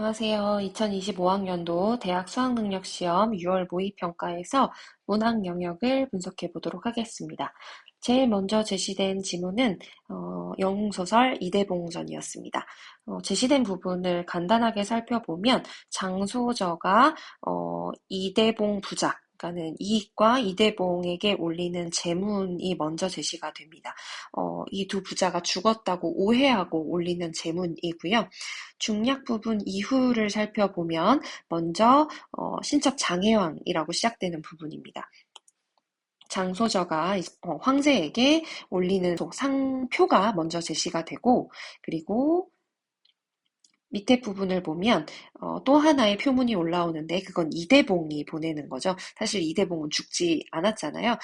안녕하세요. 2025학년도 대학 수학능력시험 6월 모의평가에서 문학 영역을 분석해 보도록 하겠습니다. 제일 먼저 제시된 지문은 영웅소설 이대봉전이었습니다. 제시된 부분을 간단하게 살펴보면 장소저가 이대봉 부자, 그러니까는 이익과 이대봉에게 올리는 제문이 먼저 제시가 됩니다. 이 두 부자가 죽었다고 오해하고 올리는 제문이고요. 중략 부분 이후를 살펴보면 먼저 신첩 장혜왕이라고 시작되는 부분입니다. 장소저가 황제에게 올리는 상표가 먼저 제시가 되고, 그리고 밑에 부분을 보면 또 하나의 표문이 올라오는데 그건 이대봉이 보내는 거죠. 사실 이대봉은 죽지 않았잖아요.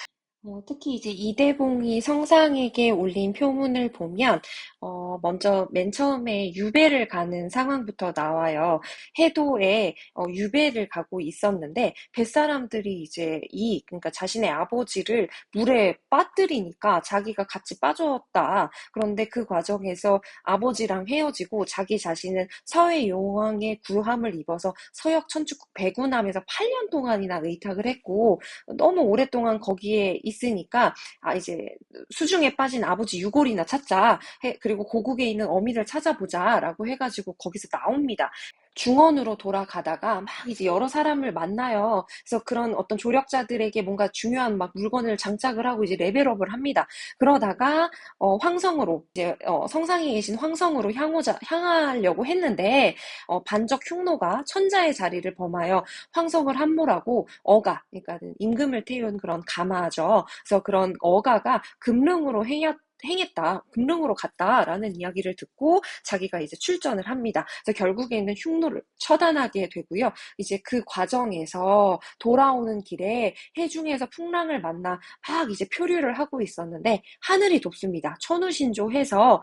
특히 이제 이대봉이 성상에게 올린 표문을 보면, 먼저 맨 처음에 유배를 가는 상황부터 나와요. 해도에 유배를 가고 있었는데, 뱃사람들이 이제 그러니까 자신의 아버지를 물에 빠뜨리니까 자기가 같이 빠졌다. 그런데 그 과정에서 아버지랑 헤어지고 자기 자신은 서해 용왕의 구함을 입어서 서역 천축국 배군함에서 8년 동안이나 의탁을 했고, 너무 오랫동안 거기에 있으니까 이제 수중에 빠진 아버지 유골이나 찾자. 그리고 고국에 있는 어미를 찾아보자라고 해가지고 거기서 나옵니다. 중원으로 돌아가다가 막 이제 여러 사람을 만나요. 그래서 그런 어떤 조력자들에게 뭔가 중요한 막 물건을 장착을 하고 이제 레벨업을 합니다. 그러다가 황성으로 이제 성상에 계신 황성으로 향하려고 했는데 반적 흉노가 천자의 자리를 범하여 황성을 함몰하고 그러니까 임금을 태운 그런 가마죠. 그래서 그런 어가가 금릉으로 행했다, 금릉으로 갔다라는 이야기를 듣고 자기가 이제 출전을 합니다. 그래서 결국에는 흉노를 처단하게 되고요. 이제 그 과정에서 돌아오는 길에 해중에서 풍랑을 만나 막 이제 표류를 하고 있었는데 하늘이 돕습니다. 천우신조해서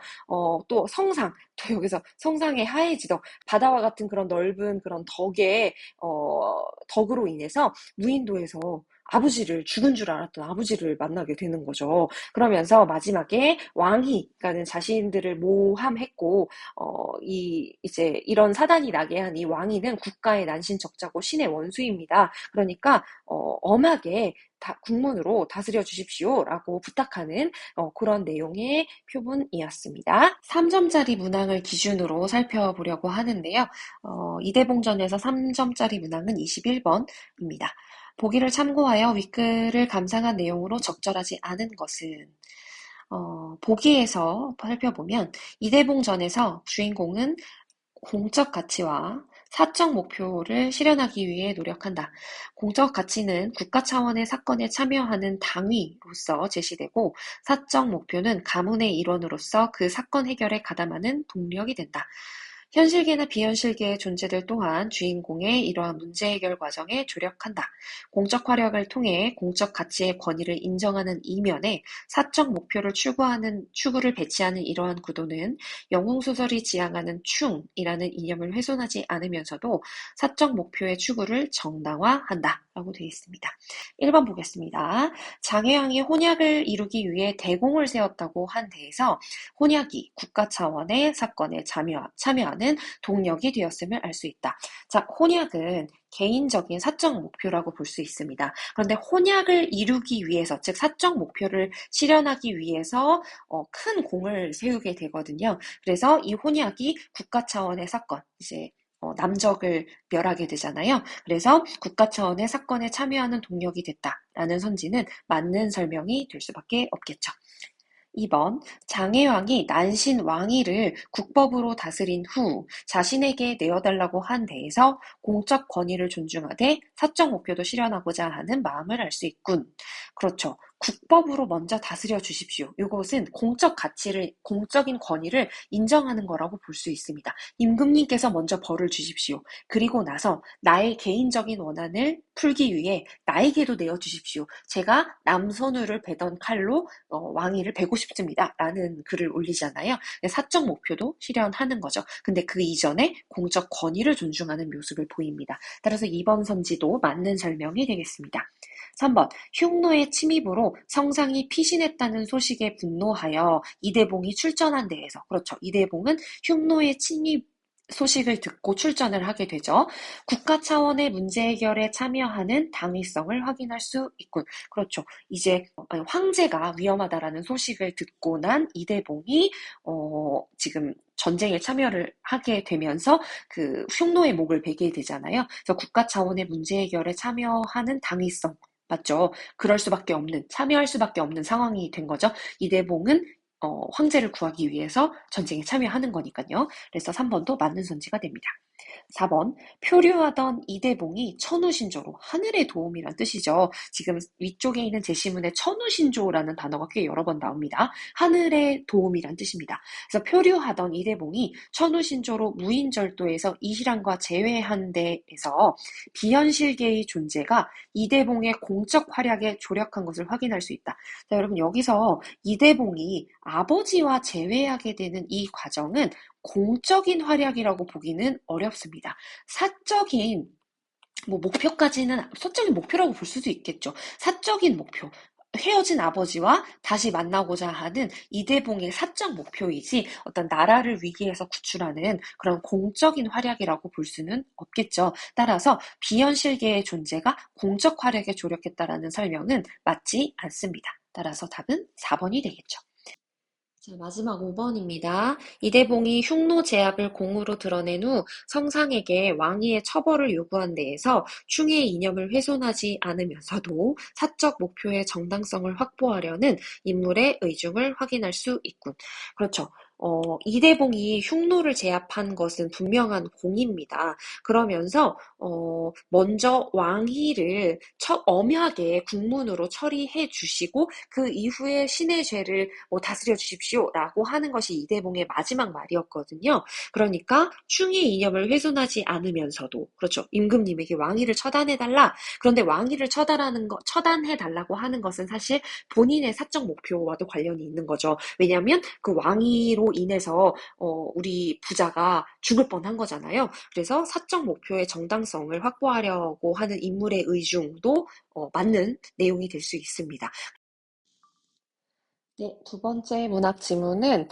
또 성상, 또 여기서 성상의 하해지덕, 바다와 같은 그런 넓은 그런 덕으로 인해서 무인도에서 죽은 줄 알았던 아버지를 만나게 되는 거죠. 그러면서 마지막에 그러니까는 자신들을 모함했고, 이제 이런 사단이 나게 한 이 왕위는 국가의 난신적자고 신의 원수입니다. 그러니까, 엄하게 국문으로 다스려 주십시오라고 부탁하는 그런 내용의 표문이었습니다. 3점짜리 문항을 기준으로 살펴보려고 하는데요. 이대봉전에서 3점짜리 문항은 21번입니다. 보기를 참고하여 윗글을 감상한 내용으로 적절하지 않은 것은 보기에서 살펴보면 이대봉전에서 주인공은 공적 가치와 사적 목표를 실현하기 위해 노력한다. 공적 가치는 국가 차원의 사건에 참여하는 당위로서 제시되고 사적 목표는 가문의 일원으로서 그 사건 해결에 가담하는 동력이 된다. 현실계나 비현실계의 존재들 또한 주인공의 이러한 문제 해결 과정에 조력한다. 공적 활약을 통해 공적 가치의 권위를 인정하는 이면에 사적 목표를 추구를 배치하는 이러한 구도는 영웅소설이 지향하는 충이라는 이념을 훼손하지 않으면서도 사적 목표의 추구를 정당화한다. 라고 되어 있습니다. 1번 보겠습니다. 장혜왕이 혼약을 이루기 위해 대공을 세웠다고 한 데에서 혼약이 국가 차원의 사건에 참여하는 동력이 되었음을 알 수 있다. 자, 혼약은 개인적인 사적 목표라고 볼 수 있습니다. 그런데 혼약을 이루기 위해서, 즉 사적 목표를 실현하기 위해서 큰 공을 세우게 되거든요. 그래서 이 혼약이 국가 차원의 사건, 이제 남적을 멸하게 되잖아요. 그래서 국가 차원의 사건에 참여하는 동력이 됐다라는 선지는 맞는 설명이 될 수밖에 없겠죠. 2번, 장혜왕이 난신 왕위를 국법으로 다스린 후 자신에게 내어달라고 한 데에서 공적 권위를 존중하되 사적 목표도 실현하고자 하는 마음을 알 수 있군. 그렇죠. 국법으로 먼저 다스려 주십시오. 이것은 공적인 권위를 인정하는 거라고 볼 수 있습니다. 임금님께서 먼저 벌을 주십시오. 그리고 나서 나의 개인적인 원한을 풀기 위해 나에게도 내어주십시오. 제가 남선우를 베던 칼로 왕위를 베고 싶습니다. 라는 글을 올리잖아요. 사적 목표도 실현하는 거죠. 근데 그 이전에 공적 권위를 존중하는 모습을 보입니다. 따라서 2번 선지도 맞는 설명이 되겠습니다. 3번, 흉노의 침입으로 성상이 피신했다는 소식에 분노하여 이대봉이 출전한 데에서, 그렇죠. 이대봉은 흉노의 소식을 듣고 출전을 하게 되죠. 국가 차원의 문제 해결에 참여하는 당위성을 확인할 수 있군. 그렇죠. 이제 황제가 위험하다라는 소식을 듣고 난 이대봉이 지금 전쟁에 참여를 하게 되면서 그 흉노의 목을 베게 되잖아요. 그래서 국가 차원의 문제 해결에 참여하는 당위성. 맞죠? 그럴 수밖에 없는, 참여할 수밖에 없는 상황이 된 거죠. 이대봉은 황제를 구하기 위해서 전쟁에 참여하는 거니까요. 그래서 3번도 맞는 선지가 됩니다. 4번, 표류하던 이대봉이 천우신조로 하늘의 도움이란 뜻이죠. 지금 위쪽에 있는 제시문에 천우신조라는 단어가 꽤 여러 번 나옵니다. 하늘의 도움이란 뜻입니다. 그래서 표류하던 이대봉이 천우신조로 무인절도에서 이희랑과 재회한 데에서 비현실계의 존재가 이대봉의 공적 활약에 조력한 것을 확인할 수 있다. 자, 여러분 여기서 이대봉이 아버지와 재회하게 되는 이 과정은 공적인 활약이라고 보기는 어렵습니다. 사적인 목표까지는 사적인 목표라고 볼 수도 있겠죠. 사적인 목표. 헤어진 아버지와 다시 만나고자 하는 이대봉의 사적 목표이지 어떤 나라를 위기에서 구출하는 그런 공적인 활약이라고 볼 수는 없겠죠. 따라서 비현실계의 존재가 공적 활약에 조력했다라는 설명은 맞지 않습니다. 따라서 답은 4번이 되겠죠. 자, 마지막 5번입니다. 이대봉이 흉노 제압을 공으로 드러낸 후 성상에게 왕위의 처벌을 요구한 데에서 충의 이념을 훼손하지 않으면서도 사적 목표의 정당성을 확보하려는 인물의 의중을 확인할 수 있군. 그렇죠. 이대봉이 흉노를 제압한 것은 분명한 공입니다. 그러면서 먼저 왕위를 엄하게 국문으로 처리해 주시고 그 이후에 신의 죄를 다스려 주십시오라고 하는 것이 이대봉의 마지막 말이었거든요. 그러니까 충의 이념을 훼손하지 않으면서도 그렇죠. 임금님에게 왕위를 처단해달라. 그런데 왕위를 처단해달라고 하는 것은 사실 본인의 사적 목표와도 관련이 있는 거죠. 왜냐하면 그 왕위로 인해서 우리 부자가 죽을 뻔한 거잖아요. 그래서 사적 목표의 정당성을 확보하려고 하는 인물의 의중도 맞는 내용이 될 수 있습니다. 네, 두 번째 문학 지문은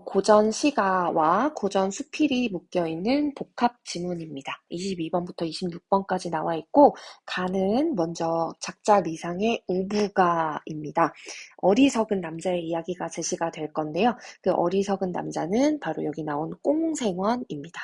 고전 시가와 고전 수필이 묶여있는 복합 지문입니다. 22번부터 26번까지 나와 있고 가는 먼저 작자 미상의 우부가입니다. 어리석은 남자의 이야기가 제시가 될 건데요. 그 어리석은 남자는 바로 여기 나온 꽁생원입니다.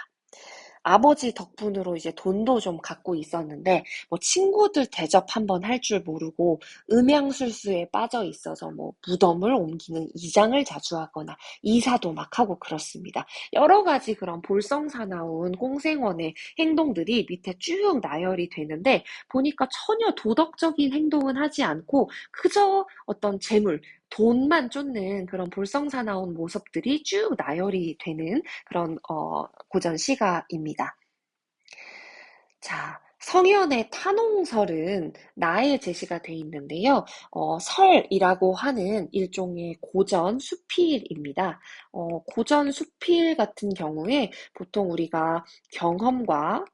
아버지 덕분으로 이제 돈도 좀 갖고 있었는데 친구들 대접 한번 할 줄 모르고 음양술수에 빠져 있어서 무덤을 옮기는 이장을 자주 하거나 이사도 막 하고 그렇습니다. 여러 가지 그런 볼성사나운 꽁생원의 행동들이 밑에 쭉 나열이 되는데 보니까 전혀 도덕적인 행동은 하지 않고 그저 어떤 재물, 돈만 쫓는 그런 볼성사나운 모습들이 쭉 나열이 되는 그런 고전 시가입니다. 자, 성현의 탄홍설은 나에 제시가 돼 있는데요. 설이라고 하는 일종의 고전 수필입니다. 고전 수필 같은 경우에 보통 우리가 경험과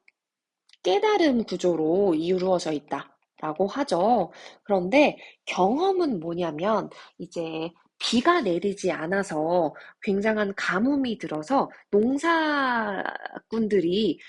깨달음 구조로 이루어져 있다라고 하죠. 그런데 경험은 뭐냐면 이제 비가 내리지 않아서 굉장한 가뭄이 들어서 농사꾼들이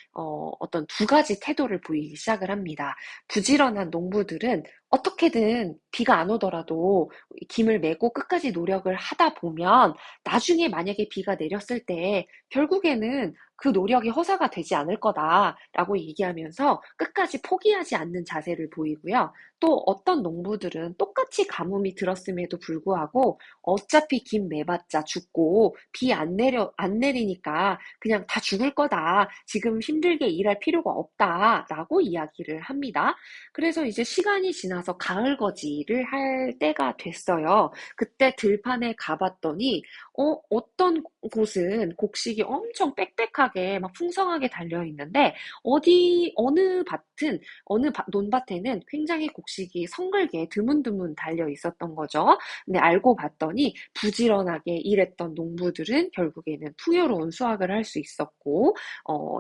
어떤 두 가지 태도를 보이기 시작을 합니다. 부지런한 농부들은 어떻게든 비가 안 오더라도 김을 메고 끝까지 노력을 하다 보면 나중에 만약에 비가 내렸을 때 결국에는 그 노력이 허사가 되지 않을 거다라고 얘기하면서 끝까지 포기하지 않는 자세를 보이고요. 또 어떤 농부들은 똑같이 가뭄이 들었음에도 불구하고 어차피 김 매봤자 죽고 비 안 내리니까 그냥 다 죽을 거다. 지금 힘들게 일할 필요가 없다라고 이야기를 합니다. 그래서 이제 시간이 지나서 가을거지를 할 때가 됐어요. 그때 들판에 가봤더니 어떤 곳은 곡식이 엄청 빽빽하게 막 풍성하게 달려 있는데 어느 논밭에는 굉장히 곡식이 성글게 드문드문 달려 있었던 거죠. 근데 알고 봤더니 부지런하게 일했던 농부들은 결국에는 풍요로운 수확을 할 수 있었고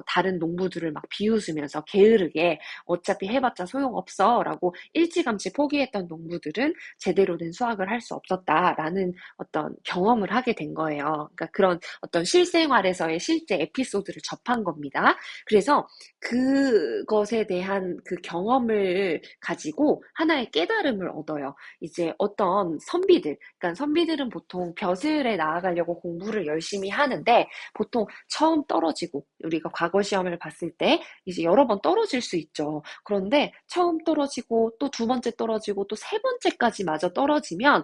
다른 농부들을 막 비웃으면서 게으르게 어차피 해봤자 소용없어라고 일찌감치 포기했던 농부들은 제대로 된 수확을 할 수 없었다라는 어떤 경험을 하게 된 거예요. 그러니까 이런 어떤 실생활에서의 실제 에피소드를 접한 겁니다. 그래서 그것에 대한 그 경험을 가지고 하나의 깨달음을 얻어요. 이제 어떤 선비들, 그러니까 선비들은 보통 벼슬에 나아가려고 공부를 열심히 하는데 보통 처음 떨어지고 우리가 과거 시험을 봤을 때 이제 여러 번 떨어질 수 있죠. 그런데 처음 떨어지고 또 두 번째 떨어지고 또 세 번째까지 마저 떨어지면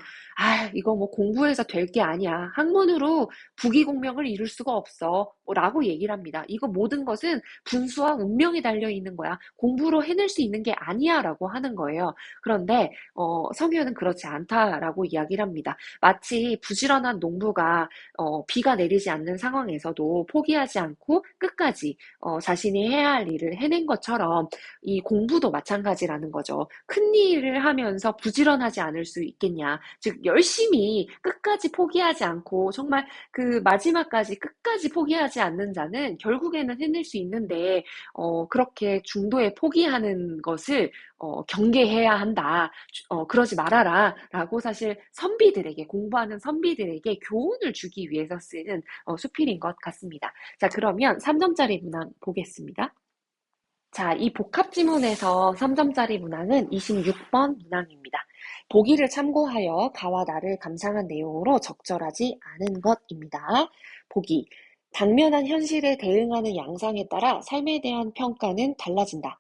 이거 뭐 공부해서 될 게 아니야. 학문으로 부귀공명을 이룰 수가 없어. 라고 얘기를 합니다. 이거 모든 것은 분수와 운명이 달려 있는 거야. 공부로 해낼 수 있는 게 아니야. 라고 하는 거예요. 그런데 성효는 그렇지 않다라고 이야기를 합니다. 마치 부지런한 농부가 비가 내리지 않는 상황에서도 포기하지 않고 끝까지 자신이 해야 할 일을 해낸 것처럼 이 공부도 마찬가지라는 거죠. 큰 일을 하면서 부지런하지 않을 수 있겠냐. 즉 열심히 끝까지 포기하지 않고 정말 그 마지막까지 끝까지 포기하지 않는 자는 결국에는 해낼 수 있는데 그렇게 중도에 포기하는 것을 경계해야 한다. 그러지 말아라. 라고 사실 선비들에게, 공부하는 선비들에게 교훈을 주기 위해서 쓰는 수필인 것 같습니다. 자, 그러면 3점짜리 문항 보겠습니다. 자, 이 복합지문에서 3점짜리 문항은 26번 문항입니다. 보기를 참고하여 가와 나를 감상한 내용으로 적절하지 않은 것입니다. 보기. 당면한 현실에 대응하는 양상에 따라 삶에 대한 평가는 달라진다.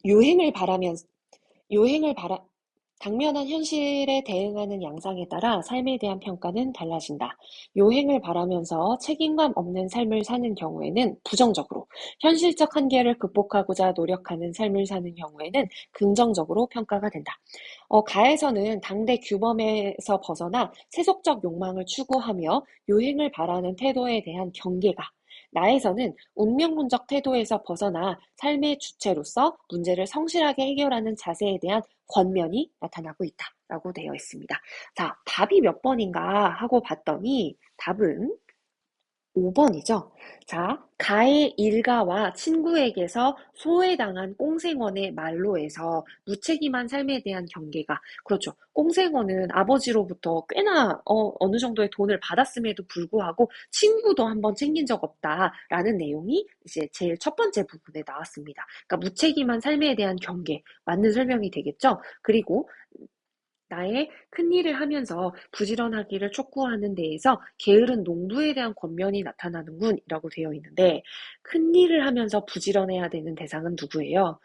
요행을 바라면, 요행을 바라, 당면한 현실에 대응하는 양상에 따라 삶에 대한 평가는 달라진다. 요행을 바라면서 책임감 없는 삶을 사는 경우에는 부정적으로, 현실적 한계를 극복하고자 노력하는 삶을 사는 경우에는 긍정적으로 평가가 된다. 가에서는 당대 규범에서 벗어나 세속적 욕망을 추구하며 요행을 바라는 태도에 대한 경계가, 나에서는 운명론적 태도에서 벗어나 삶의 주체로서 문제를 성실하게 해결하는 자세에 대한 권면이 나타나고 있다라고 되어 있습니다. 자, 답이 몇 번인가 하고 봤더니 답은 5번이죠. 자, 가의 일가와 친구에게서 소외당한 꽁생원의 말로에서 무책임한 삶에 대한 경계가, 그렇죠. 꽁생원은 아버지로부터 꽤나 어느 정도의 돈을 받았음에도 불구하고 친구도 한번 챙긴 적 없다라는 내용이 이제 제일 첫 번째 부분에 나왔습니다. 그러니까 무책임한 삶에 대한 경계, 맞는 설명이 되겠죠. 그리고 나의 큰 일을 하면서 부지런하기를 촉구하는 데에서 게으른 농부에 대한 권면이 나타나는군 이라고 되어 있는데, 큰 일을 하면서 부지런해야 되는 대상은 누구예요?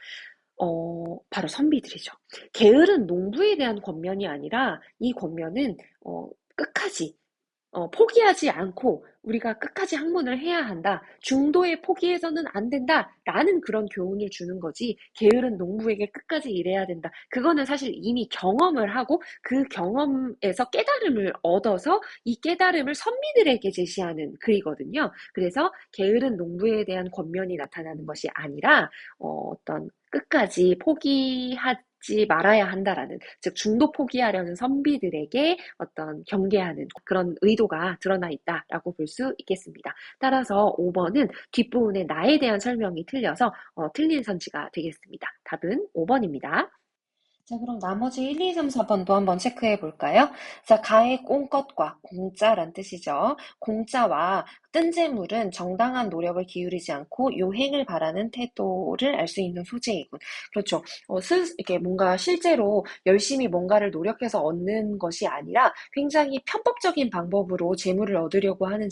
바로 선비들이죠. 게으른 농부에 대한 권면이 아니라 이 권면은 끝까지 포기하지 않고 우리가 끝까지 학문을 해야 한다. 중도에 포기해서는 안 된다. 라는 그런 교훈을 주는 거지. 게으른 농부에게 끝까지 일해야 된다. 그거는 사실 이미 경험을 하고 그 경험에서 깨달음을 얻어서 이 깨달음을 선비들에게 제시하는 글이거든요. 그래서 게으른 농부에 대한 권면이 나타나는 것이 아니라 어떤 끝까지 포기하지 말아야 한다라는, 즉 중도 포기하려는 선비들에게 어떤 경계하는 그런 의도가 드러나 있다라고 볼 수 있겠습니다. 따라서 5번은 뒷부분에 나에 대한 설명이 틀려서 틀린 선지가 되겠습니다. 답은 5번입니다. 자, 그럼 나머지 1, 2, 3, 4번도 한번 체크해 볼까요? 자, 가의 꽁것과 공짜란 뜻이죠. 공짜와 뜬재물은 정당한 노력을 기울이지 않고 요행을 바라는 태도를 알 수 있는 소재이군. 그렇죠. 이렇게 뭔가 실제로 열심히 뭔가를 노력해서 얻는 것이 아니라 굉장히 편법적인 방법으로 재물을 얻으려고 하는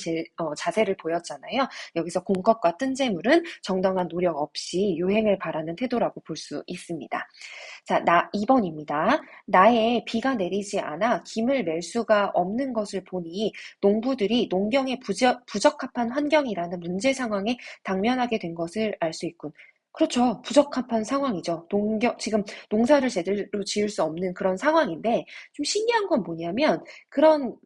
자세를 보였잖아요. 여기서 공것과 뜬재물은 정당한 노력 없이 요행을 바라는 태도라고 볼 수 있습니다. 자, 2번입니다. 나의 비가 내리지 않아 김을 멜 수가 없는 것을 보니 농부들이 농경에 부적합한 환경이라는 문제 상황에 당면하게 된 것을 알 수 있군. 그렇죠. 부적합한 상황이죠. 지금 농사를 제대로 지을 수 없는 그런 상황인데, 좀 신기한 건 뭐냐면, 그런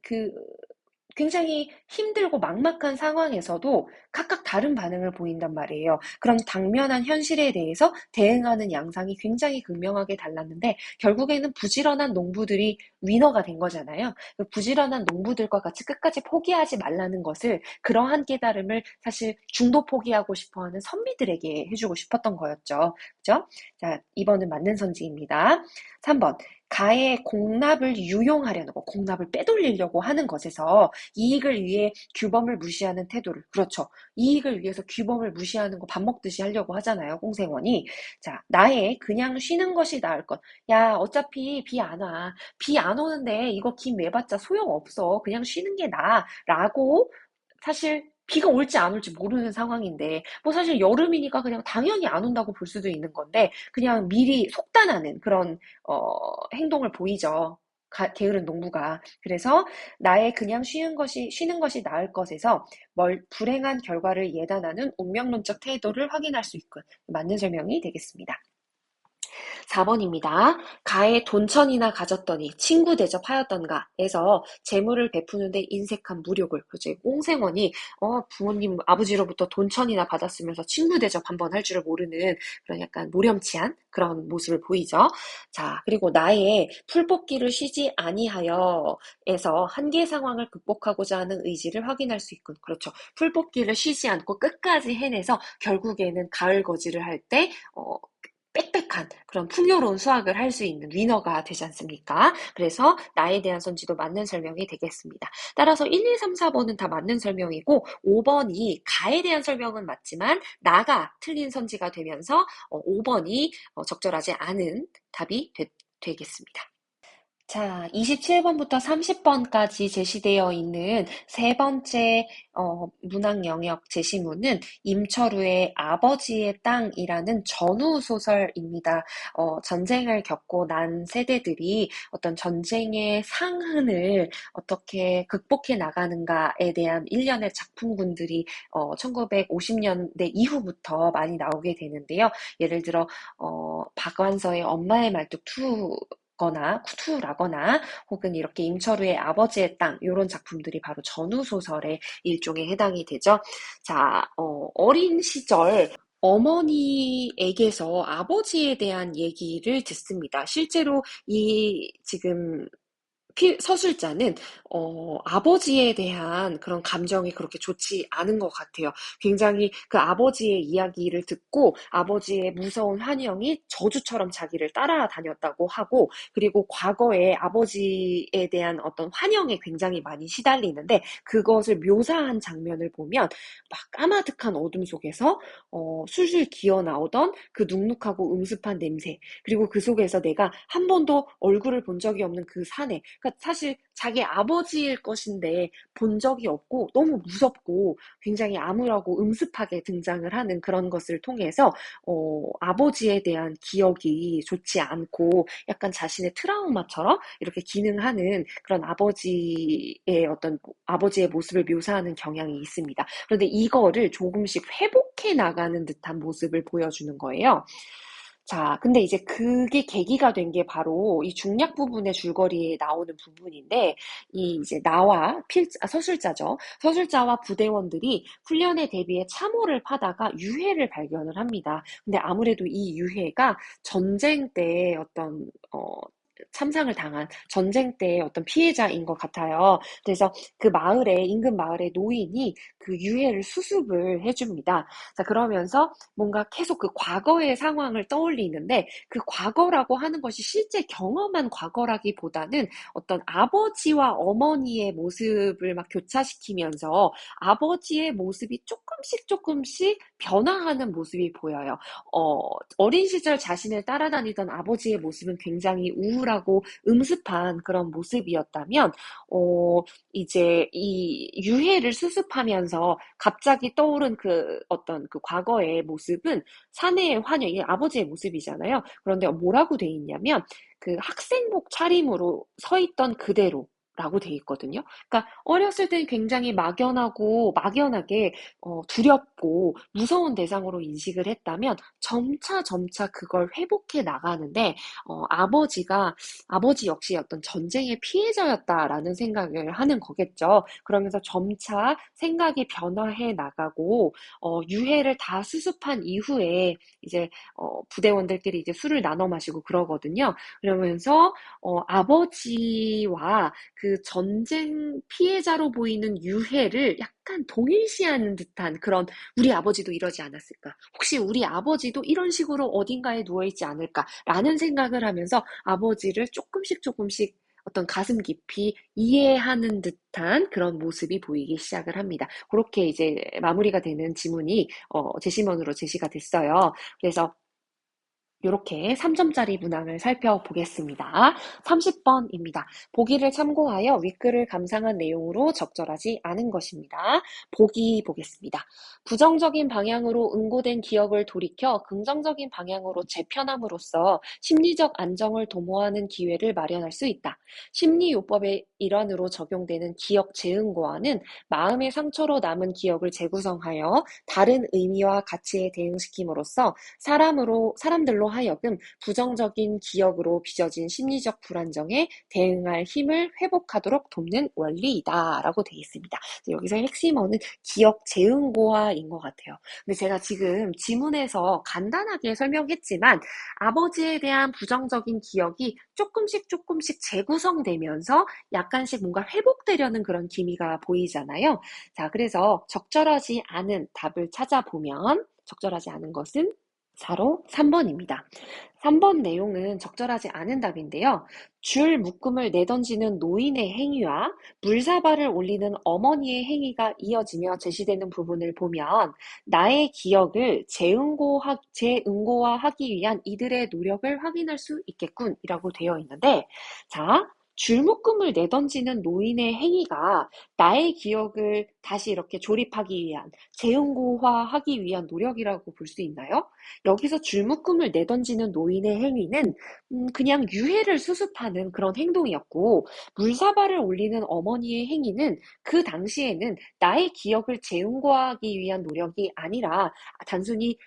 굉장히 힘들고 막막한 상황에서도 각각 다른 반응을 보인단 말이에요. 그런 당면한 현실에 대해서 대응하는 양상이 굉장히 극명하게 달랐는데 결국에는 부지런한 농부들이 위너가 된 거잖아요. 부지런한 농부들과 같이 끝까지 포기하지 말라는 것을, 그러한 깨달음을 사실 중도 포기하고 싶어하는 선비들에게 해주고 싶었던 거였죠. 그죠? 자, 2번은 맞는 선지입니다. 3번. 가의 공납을 유용하려는 것, 공납을 빼돌리려고 하는 것에서 이익을 위해 규범을 무시하는 태도를, 그렇죠. 이익을 위해서 규범을 무시하는 거 밥 먹듯이 하려고 하잖아요, 홍생원이. 자, 나의 그냥 쉬는 것이 나을 것. 야, 어차피 비 안 와. 비 안 오는데 이거 김 매봤자 소용없어. 그냥 쉬는 게 나아. 라고 사실 비가 올지 안 올지 모르는 상황인데 뭐 사실 여름이니까 그냥 당연히 안 온다고 볼 수도 있는 건데 그냥 미리 속단하는 그런 행동을 보이죠. 게으른 농부가. 그래서 나의 그냥 쉬는 것이 나을 것에서 불행한 결과를 예단하는 운명론적 태도를 확인할 수 있군. 맞는 설명이 되겠습니다. 4번입니다. 가에 돈천이나 가졌더니 친구 대접하였던가에서 재물을 베푸는데 인색한 무력을, 그죠? 꽁생원이 부모님 아버지로부터 돈천이나 받았으면서 친구 대접 한번 할 줄을 모르는 그런 약간 모렴치한 그런 모습을 보이죠. 자, 그리고 나의 풀뽑기를 쉬지 아니하여에서 한계 상황을 극복하고자 하는 의지를 확인할 수 있군. 그렇죠. 풀뽑기를 쉬지 않고 끝까지 해내서 결국에는 가을 거지를 할때 빽빽한 그런 풍요로운 수확을 할 수 있는 위너가 되지 않습니까? 그래서 나에 대한 선지도 맞는 설명이 되겠습니다. 따라서 1, 2, 3, 4번은 다 맞는 설명이고 5번이 가에 대한 설명은 맞지만 나가 틀린 선지가 되면서 5번이 적절하지 않은 답이 되겠습니다. 자, 27번부터 30번까지 제시되어 있는 세 번째 문학 영역 제시문은 임철우의 아버지의 땅이라는 전후 소설입니다. 전쟁을 겪고 난 세대들이 어떤 전쟁의 상흔을 어떻게 극복해 나가는가에 대한 일련의 작품군들이 1950년대 이후부터 많이 나오게 되는데요. 예를 들어 박완서의 엄마의 말뚝 2 거나 투라거나 혹은 이렇게 임철우의 아버지의 땅 이런 작품들이 바로 전후 소설의 일종에 해당이 되죠. 자, 어린 시절 어머니에게서 아버지에 대한 얘기를 듣습니다. 실제로 이 지금 서술자는 아버지에 대한 그런 감정이 그렇게 좋지 않은 것 같아요. 굉장히 그 아버지의 이야기를 듣고 아버지의 무서운 환영이 저주처럼 자기를 따라다녔다고 하고 그리고 과거에 아버지에 대한 어떤 환영에 굉장히 많이 시달리는데 그것을 묘사한 장면을 보면 막 까마득한 어둠 속에서 술술 기어나오던 그 눅눅하고 음습한 냄새 그리고 그 속에서 내가 한 번도 얼굴을 본 적이 없는 그 사내 그러니까 사실 자기 아버지일 것인데 본 적이 없고 너무 무섭고 굉장히 암울하고 음습하게 등장을 하는 그런 것을 통해서 아버지에 대한 기억이 좋지 않고 약간 자신의 트라우마처럼 이렇게 기능하는 그런 아버지의 모습을 묘사하는 경향이 있습니다. 그런데 이거를 조금씩 회복해 나가는 듯한 모습을 보여주는 거예요. 자, 근데 이제 그게 계기가 된 게 바로 이 중략 부분의 줄거리에 나오는 부분인데, 이 이제 서술자죠. 서술자와 부대원들이 훈련에 대비해 참호를 파다가 유해를 발견을 합니다. 근데 아무래도 이 유해가 전쟁 때 참상을 당한 전쟁 때의 어떤 피해자인 것 같아요. 그래서 그 인근 마을의 노인이 그 유해를 수습을 해줍니다. 자, 그러면서 뭔가 계속 그 과거의 상황을 떠올리는데 그 과거라고 하는 것이 실제 경험한 과거라기보다는 어떤 아버지와 어머니의 모습을 막 교차시키면서 아버지의 모습이 조금씩 변화하는 모습이 보여요. 어린 시절 자신을 따라다니던 아버지의 모습은 굉장히 우울하고 음습한 그런 모습이었다면, 이제 이 유해를 수습하면서 갑자기 떠오른 그 어떤 그 과거의 모습은 사내의 환영, 이게 아버지의 모습이잖아요. 그런데 뭐라고 돼 있냐면, 그 학생복 차림으로 서 있던 그대로 라고 돼 있거든요. 그러니까 어렸을 땐 굉장히 막연하게 두렵고 무서운 대상으로 인식을 했다면 점차 그걸 회복해 나가는데 아버지 역시 어떤 전쟁의 피해자였다라는 생각을 하는 거겠죠. 그러면서 점차 생각이 변화해 나가고 유해를 다 수습한 이후에 이제 부대원들끼리 이제 술을 나눠 마시고 그러거든요. 그러면서 아버지와 그 전쟁 피해자로 보이는 유해를 약간 동일시하는 듯한 그런 우리 아버지도 이러지 않았을까? 혹시 우리 아버지도 이런 식으로 어딘가에 누워있지 않을까라는 생각을 하면서 아버지를 조금씩 조금씩 어떤 가슴 깊이 이해하는 듯한 그런 모습이 보이기 시작을 합니다. 그렇게 이제 마무리가 되는 지문이 제시문으로 제시가 됐어요. 그래서 이렇게 3점짜리 문항을 살펴보겠습니다. 30번입니다. 보기를 참고하여 윗글을 감상한 내용으로 적절하지 않은 것입니다. 보기 보겠습니다. 부정적인 방향으로 응고된 기억을 돌이켜 긍정적인 방향으로 재편함으로써 심리적 안정을 도모하는 기회를 마련할 수 있다. 심리요법의 일환으로 적용되는 기억 재응고와는 마음의 상처로 남은 기억을 재구성하여 다른 의미와 가치에 대응시킴으로써 사람들로 하여금 부정적인 기억으로 빚어진 심리적 불안정에 대응할 힘을 회복하도록 돕는 원리이다라고 되어 있습니다. 여기서 핵심어는 기억 재응고화인 것 같아요. 근데 제가 지금 지문에서 간단하게 설명했지만 아버지에 대한 부정적인 기억이 조금씩 조금씩 재구성되면서 약간씩 뭔가 회복되려는 그런 기미가 보이잖아요. 자, 그래서 적절하지 않은 답을 찾아보면 적절하지 않은 것은 4로 3번입니다. 3번 내용은 적절하지 않은 답인데요. 줄 묶음을 내던지는 노인의 행위와 물사발을 올리는 어머니의 행위가 이어지며 제시되는 부분을 보면 나의 기억을 재응고화하기 위한 이들의 노력을 확인할 수 있겠군이라고 되어 있는데, 자, 줄묶음을 내던지는 노인의 행위가 나의 기억을 다시 이렇게 조립하기 위한, 재응고화하기 위한 노력이라고 볼 수 있나요? 여기서 줄묶음을 내던지는 노인의 행위는 그냥 유해를 수습하는 그런 행동이었고, 물사발을 올리는 어머니의 행위는 그 당시에는 나의 기억을 재운고하기 위한 노력이 아니라 단순히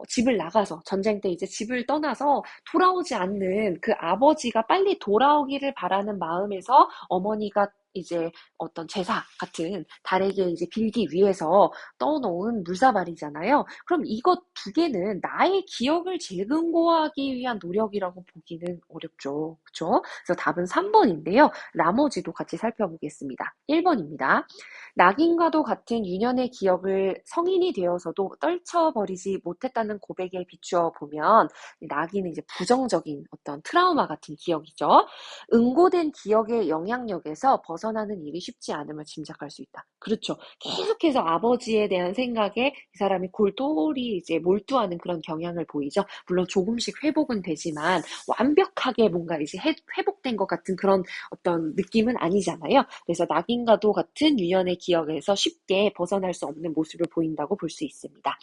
집을 나가서 전쟁 때 이제 집을 떠나서 돌아오지 않는 그 아버지가 빨리 돌아오기를 바라는 마음에서 어머니가 이제 어떤 제사 같은 달에게 이제 빌기 위해서 떠놓은 물사발이잖아요. 그럼 이것 두 개는 나의 기억을 재근고하기 위한 노력이라고 보기는 어렵죠. 그렇죠? 그래서 답은 3번인데요. 나머지도 같이 살펴보겠습니다. 1번입니다. 낙인과도 같은 유년의 기억을 성인이 되어서도 떨쳐버리지 못했다는 고백에 비추어 보면 낙인은 이제 부정적인 어떤 트라우마 같은 기억이죠. 응고된 기억의 영향력에서 벗어나는 일이 쉽지 않음을 짐작할 수 있다. 그렇죠. 계속해서 아버지에 대한 생각에 이 사람이 골똘히 이제 몰두하는 그런 경향을 보이죠. 물론 조금씩 회복은 되지만 완벽하게 뭔가 이제 회복된 것 같은 그런 어떤 느낌은 아니잖아요. 그래서 낙인과도 같은 유년의 기억에서 쉽게 벗어날 수 없는 모습을 보인다고 볼 수 있습니다.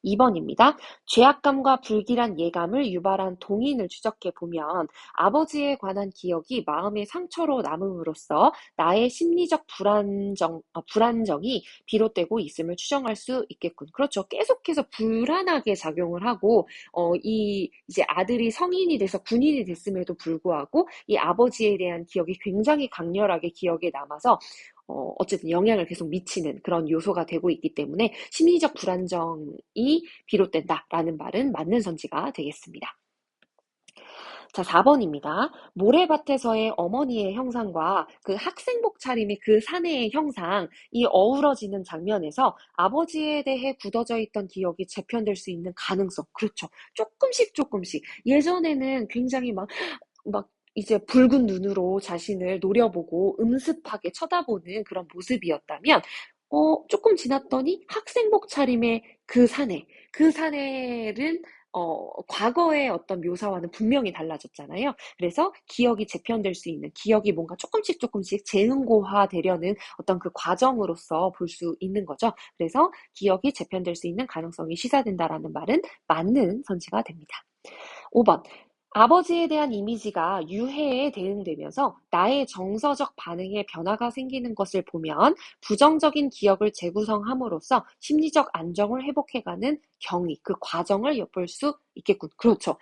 2번입니다. 죄악감과 불길한 예감을 유발한 동인을 추적해 보면 아버지에 관한 기억이 마음의 상처로 남음으로써 나의 심리적 불안정이 비롯되고 있음을 추정할 수 있겠군. 그렇죠. 계속해서 불안하게 작용을 하고 이제 아들이 성인이 돼서 군인이 됐음에도 불구하고 이 아버지에 대한 기억이 굉장히 강렬하게 기억에 남아서 어쨌든 영향을 계속 미치는 그런 요소가 되고 있기 때문에 심리적 불안정이 비롯된다라는 말은 맞는 선지가 되겠습니다. 자, 4번입니다. 모래밭에서의 어머니의 형상과 그 학생복 차림의 그 사내의 형상이 어우러지는 장면에서 아버지에 대해 굳어져 있던 기억이 재편될 수 있는 가능성. 그렇죠. 조금씩 조금씩. 예전에는 굉장히 막 이제 붉은 눈으로 자신을 노려보고 음습하게 쳐다보는 그런 모습이었다면, 조금 지났더니 학생복 차림의 그 사내는 과거의 어떤 묘사와는 분명히 달라졌잖아요. 그래서 기억이 재편될 수 있는, 기억이 뭔가 조금씩 조금씩 재응고화되려는 어떤 그 과정으로서 볼 수 있는 거죠. 그래서 기억이 재편될 수 있는 가능성이 시사된다라는 말은 맞는 선지가 됩니다. 5번. 아버지에 대한 이미지가 유해에 대응되면서 나의 정서적 반응에 변화가 생기는 것을 보면 부정적인 기억을 재구성함으로써 심리적 안정을 회복해가는 경위, 그 과정을 엿볼 수 있겠군. 그렇죠.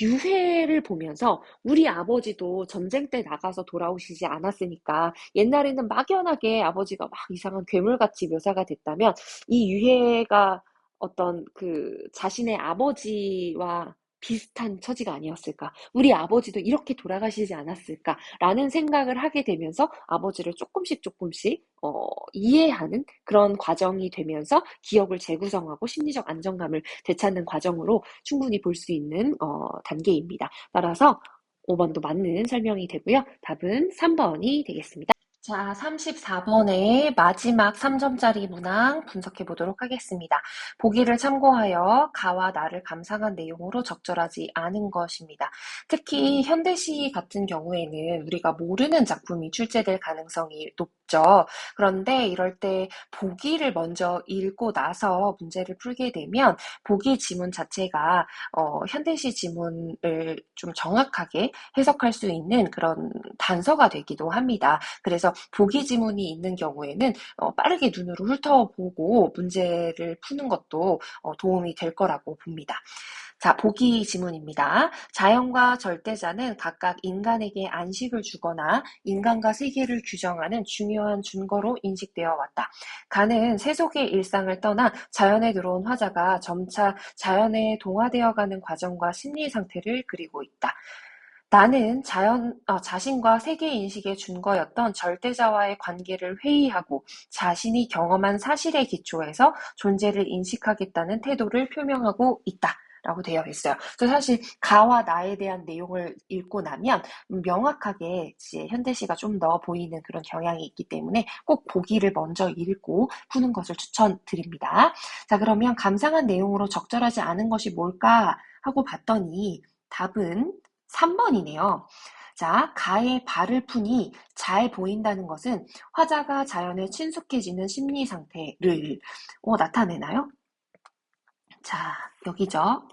유해를 보면서 우리 아버지도 전쟁 때 나가서 돌아오시지 않았으니까 옛날에는 막연하게 아버지가 막 이상한 괴물같이 묘사가 됐다면 이 유해가 어떤 그 자신의 아버지와 비슷한 처지가 아니었을까? 우리 아버지도 이렇게 돌아가시지 않았을까라는 생각을 하게 되면서 아버지를 조금씩 이해하는 그런 과정이 되면서 기억을 재구성하고 심리적 안정감을 되찾는 과정으로 충분히 볼 수 있는 단계입니다. 따라서 5번도 맞는 설명이 되고요. 답은 3번이 되겠습니다. 자, 34번의 마지막 3점짜리 문항 분석해 보도록 하겠습니다. 보기를 참고하여 가와 나를 감상한 내용으로 적절하지 않은 것입니다. 특히 현대시 같은 경우에는 우리가 모르는 작품이 출제될 가능성이 높죠. 그런데 이럴 때 보기를 먼저 읽고 나서 문제를 풀게 되면 보기 지문 자체가 현대시 지문을 좀 정확하게 해석할 수 있는 그런 단서가 되기도 합니다. 그래서 보기 지문이 있는 경우에는 빠르게 눈으로 훑어보고 문제를 푸는 것도 도움이 될 거라고 봅니다. 자, 보기 지문입니다. 자연과 절대자는 각각 인간에게 안식을 주거나 인간과 세계를 규정하는 중요한 준거로 인식되어 왔다. 가는 세속의 일상을 떠나 자연에 들어온 화자가 점차 자연에 동화되어가는 과정과 심리 상태를 그리고 있다. 나는 자신과 세계 인식의 준거였던 절대자와의 관계를 회의하고 자신이 경험한 사실에 기초해서 존재를 인식하겠다는 태도를 표명하고 있다. 라고 되어 있어요. 그래서 사실 가와 나에 대한 내용을 읽고 나면 명확하게 이제 현대시가 좀 더 보이는 그런 경향이 있기 때문에 꼭 보기를 먼저 읽고 푸는 것을 추천드립니다. 자, 그러면 감상한 내용으로 적절하지 않은 것이 뭘까 하고 봤더니 답은 3번이네요. 자, 가의 발을 푸니 잘 보인다는 것은 화자가 자연에 친숙해지는 심리 상태를 나타내나요? 자, 여기죠.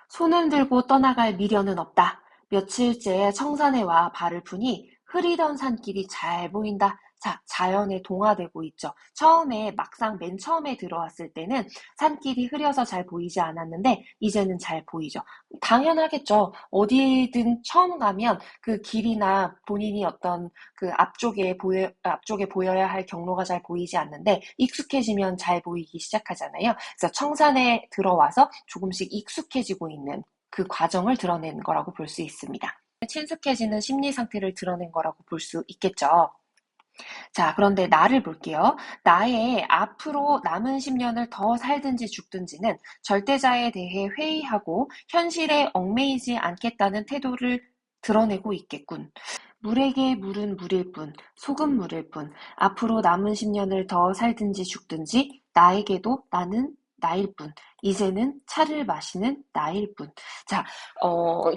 손을 들고 떠나갈 미련은 없다. 며칠째 청산에 와 발을 푸니 흐리던 산길이 잘 보인다. 자, 자연에 동화되고 있죠. 처음에 막상 맨 처음에 들어왔을 때는 산길이 흐려서 잘 보이지 않았는데 이제는 잘 보이죠. 당연하겠죠. 어디든 처음 가면 그 길이나 본인이 어떤 그 앞쪽에 보여야 할 경로가 잘 보이지 않는데 익숙해지면 잘 보이기 시작하잖아요. 그래서 청산에 들어와서 조금씩 익숙해지고 있는 그 과정을 드러낸 거라고 볼 수 있습니다. 친숙해지는 심리 상태를 드러낸 거라고 볼 수 있겠죠. 자, 그런데 나를 볼게요. 나의 앞으로 남은 10년을 더 살든지 죽든지는 절대자에 대해 회의하고 현실에 얽매이지 않겠다는 태도를 드러내고 있겠군. 물에게 물은 물일 뿐, 속은 물일 뿐, 앞으로 남은 10년을 더 살든지 죽든지 나에게도 나는 나일 뿐, 이제는 차를 마시는 나일 뿐. 자,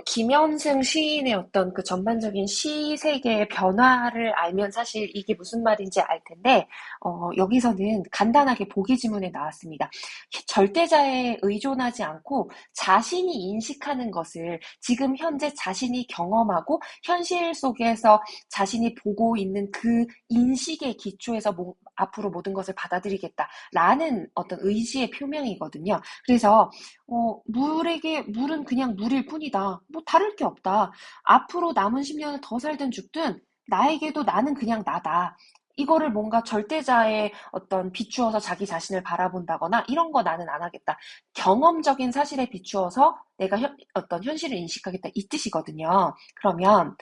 김현승 시인의 어떤 그 전반적인 시 세계의 변화를 알면 사실 이게 무슨 말인지 알 텐데, 여기서는 간단하게 보기 지문에 나왔습니다. 절대자에 의존하지 않고 자신이 인식하는 것을 지금 현재 자신이 경험하고 현실 속에서 자신이 보고 있는 그 인식의 기초에서 앞으로 모든 것을 받아들이겠다라는 어떤 의지의 표명이거든요. 그래서 물은 그냥 물일 뿐이다. 뭐 다를 게 없다. 앞으로 남은 10년을 더 살든 죽든 나에게도 나는 그냥 나다. 이거를 뭔가 절대자의 어떤 비추어서 자기 자신을 바라본다거나 이런 거 나는 안 하겠다. 경험적인 사실에 비추어서 내가 어떤 현실을 인식하겠다 이 뜻이거든요. 그러면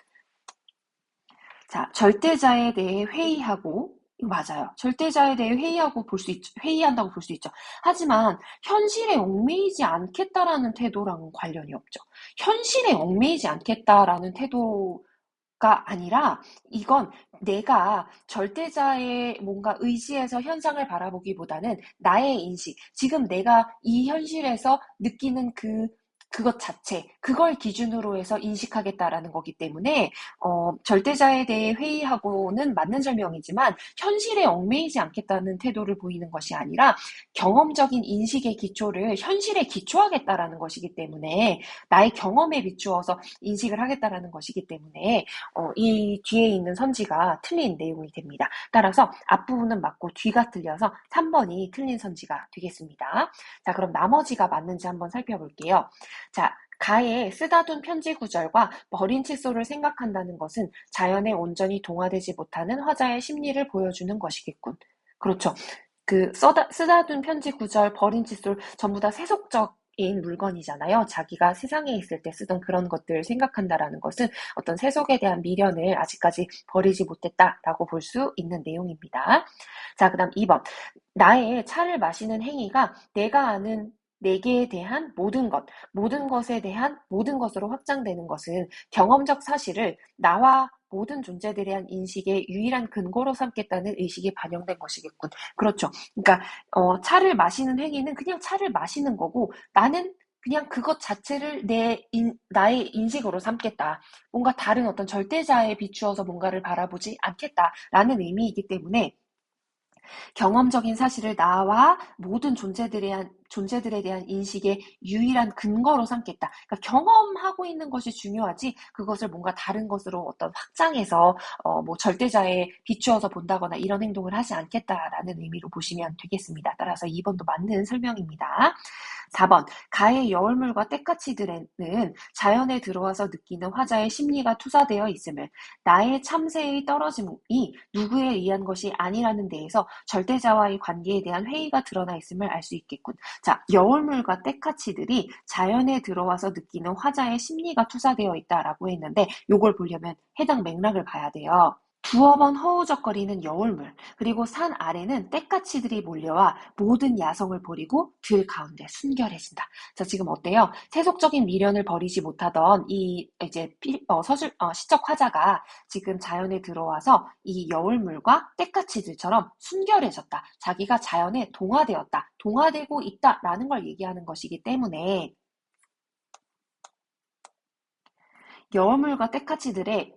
자, 절대자에 대해 회의하고 이거 맞아요. 절대자에 대해 회의하고 볼 수 있죠. 회의한다고 볼 수 있죠. 하지만 현실에 얽매이지 않겠다라는 태도랑은 관련이 없죠. 현실에 얽매이지 않겠다라는 태도가 아니라 이건 내가 절대자의 뭔가 의지에서 현상을 바라보기보다는 나의 인식, 지금 내가 이 현실에서 느끼는 그것 자체, 그걸 기준으로 해서 인식하겠다라는 거기 때문에, 절대자에 대해 회의하고는 맞는 설명이지만, 현실에 얽매이지 않겠다는 태도를 보이는 것이 아니라, 경험적인 인식의 기초를 현실에 기초하겠다라는 것이기 때문에, 나의 경험에 비추어서 인식을 하겠다라는 것이기 때문에, 이 뒤에 있는 선지가 틀린 내용이 됩니다. 따라서 앞부분은 맞고 뒤가 틀려서 3번이 틀린 선지가 되겠습니다. 자, 그럼 나머지가 맞는지 한번 살펴볼게요. 자, 가에 쓰다둔 편지 구절과 버린 칫솔을 생각한다는 것은 자연에 온전히 동화되지 못하는 화자의 심리를 보여주는 것이겠군. 그렇죠. 쓰다둔 편지 구절, 버린 칫솔 전부 다 세속적 세속적인 물건이잖아요. 자기가 세상에 있을 때 쓰던 그런 것들을 생각한다라는 것은 어떤 세속에 대한 미련을 아직까지 버리지 못했다라고 볼 수 있는 내용입니다. 자, 그다음 2번. 나의 차를 마시는 행위가 내가 아는 내게에 대한 모든 것에 대한 모든 것으로 확장되는 것은 경험적 사실을 나와 모든 존재들에 대한 인식의 유일한 근거로 삼겠다는 의식이 반영된 것이겠군. 그렇죠. 그러니까 차를 마시는 행위는 그냥 차를 마시는 거고 나는 그냥 그것 자체를 나의 인식으로 삼겠다. 뭔가 다른 어떤 절대자에 비추어서 뭔가를 바라보지 않겠다라는 의미이기 때문에 경험적인 사실을 나와 모든 존재들에 대한 인식의 유일한 근거로 삼겠다. 그러니까 경험하고 있는 것이 중요하지 그것을 뭔가 다른 것으로 어떤 확장해서 뭐 절대자에 비추어서 본다거나 이런 행동을 하지 않겠다라는 의미로 보시면 되겠습니다. 따라서 2번도 맞는 설명입니다. 4번. 가의 여울물과 때까치들에는 자연에 들어와서 느끼는 화자의 심리가 투사되어 있음을 나의 참새의 떨어짐이 누구에 의한 것이 아니라는 데에서 절대자와의 관계에 대한 회의가 드러나 있음을 알 수 있겠군. 자, 여울물과 때까치들이 자연에 들어와서 느끼는 화자의 심리가 투사되어 있다라고 했는데 요걸 보려면 해당 맥락을 봐야 돼요. 두어 번 허우적거리는 여울물, 그리고 산 아래는 때까치들이 몰려와 모든 야성을 버리고 들 가운데 순결해진다. 자, 지금 어때요? 세속적인 미련을 버리지 못하던 이 이제 시적 화자가 지금 자연에 들어와서 이 여울물과 때까치들처럼 순결해졌다. 자기가 자연에 동화되었다. 동화되고 있다라는 걸 얘기하는 것이기 때문에 여울물과 때까치들의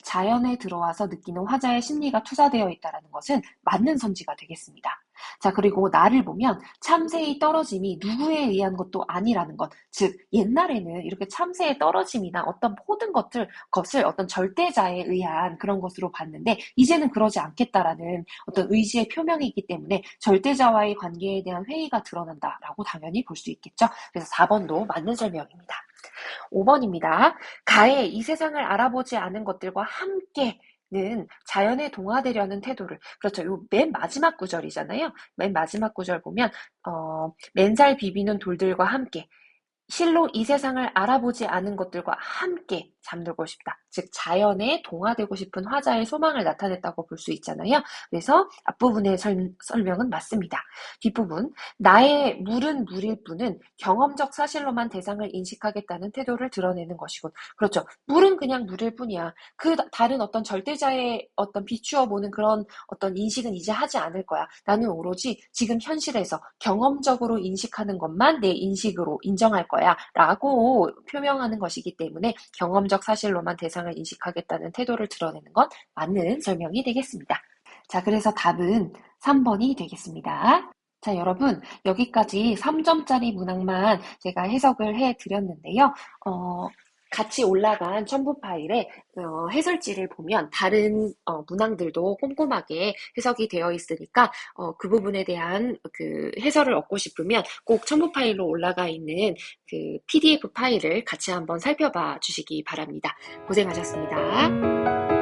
자연에 들어와서 느끼는 화자의 심리가 투사되어 있다는 것은 맞는 선지가 되겠습니다. 자, 그리고 나를 보면 참새의 떨어짐이 누구에 의한 것도 아니라는 것. 즉, 옛날에는 이렇게 참새의 떨어짐이나 어떤 모든 것을 어떤 절대자에 의한 그런 것으로 봤는데, 이제는 그러지 않겠다라는 어떤 의지의 표명이기 때문에 절대자와의 관계에 대한 회의가 드러난다라고 당연히 볼 수 있겠죠. 그래서 4번도 맞는 설명입니다. 5번입니다. 가에 이 세상을 알아보지 않은 것들과 함께는 자연에 동화되려는 태도를, 그렇죠. 요 맨 마지막 구절이잖아요. 맨 마지막 구절 보면 맨살 비비는 돌들과 함께 실로 이 세상을 알아보지 않은 것들과 함께 잠들고 싶다. 즉 자연에 동화되고 싶은 화자의 소망을 나타냈다고 볼 수 있잖아요. 그래서 앞부분의 설명은 맞습니다. 뒷부분, 나의 물은 물일 뿐은 경험적 사실로만 대상을 인식하겠다는 태도를 드러내는 것이군. 그렇죠. 물은 그냥 물일 뿐이야. 그 다른 어떤 절대자의 어떤 비추어 보는 그런 어떤 인식은 이제 하지 않을 거야. 나는 오로지 지금 현실에서 경험적으로 인식하는 것만 내 인식으로 인정할 거야 라고 표명하는 것이기 때문에 경험적 사실로만 대상을 인식하겠다는 태도를 드러내는 건 맞는 설명이 되겠습니다. 자, 그래서 답은 3번이 되겠습니다. 자, 여러분, 여기까지 3점짜리 문항만 제가 해석을 해드렸는데요. 같이 올라간 첨부 파일에 해설지를 보면 다른 문항들도 꼼꼼하게 해석이 되어 있으니까 그 부분에 대한 그 해설을 얻고 싶으면 꼭 첨부 파일로 올라가 있는 그 PDF 파일을 같이 한번 살펴봐 주시기 바랍니다. 고생하셨습니다.